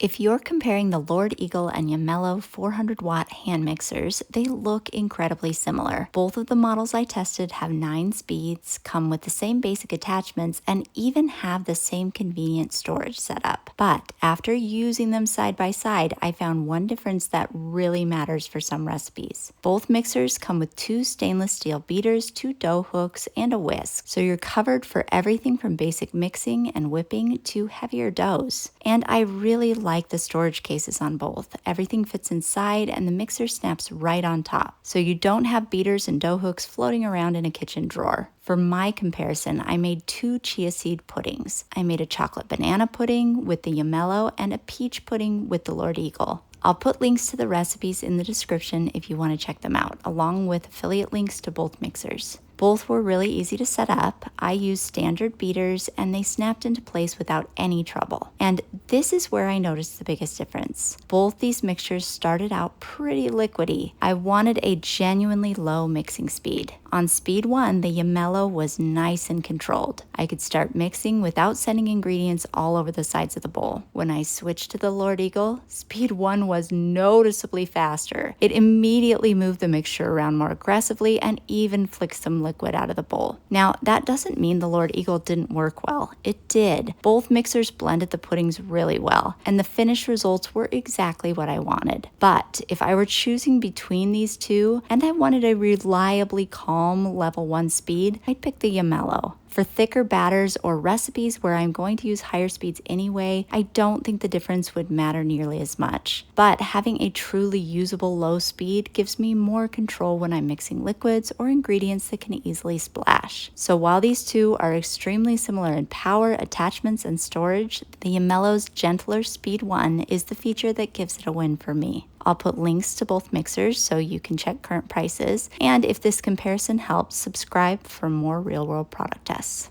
If you're comparing the Lord Eagle and Yomelo 400-watt hand mixers, they look incredibly similar. Both of the models I tested have 9 speeds, come with the same basic attachments, and even have the same convenient storage setup. But after using them side by side, I found one difference that really matters for some recipes. Both mixers come with 2 stainless steel beaters, 2 dough hooks, and a whisk, so you're covered for everything from basic mixing and whipping to heavier doughs. And I really like the storage cases on both. Everything fits inside and the mixer snaps right on top, so you don't have beaters and dough hooks floating around in a kitchen drawer. For my comparison, I made 2 chia seed puddings. I made a chocolate banana pudding with the Yomelo and a peach pudding with the Lord Eagle. I'll put links to the recipes in the description if you want to check them out, along with affiliate links to both mixers. Both were really easy to set up. I used standard beaters and they snapped into place without any trouble. And this is where I noticed the biggest difference. Both these mixtures started out pretty liquidy. I wanted a genuinely low mixing speed. On speed 1, the Yomelo was nice and controlled. I could start mixing without sending ingredients all over the sides of the bowl. When I switched to the Lord Eagle, speed 1 was noticeably faster. It immediately moved the mixture around more aggressively and even flicked some liquid out of the bowl. Now, that doesn't mean the Lord Eagle didn't work well. It did. Both mixers blended the puddings really well, and the finished results were exactly what I wanted. But if I were choosing between these two, and I wanted a reliably calm level 1 speed, I'd pick the Yomelo. For thicker batters or recipes where I'm going to use higher speeds anyway, I don't think the difference would matter nearly as much. But having a truly usable low speed gives me more control when I'm mixing liquids or ingredients that can easily splash. So while these two are extremely similar in power, attachments, and storage, the Yomelo's gentler speed 1 is the feature that gives it a win for me. I'll put links to both mixers so you can check current prices, and if this comparison helps, subscribe for more real-world product tests.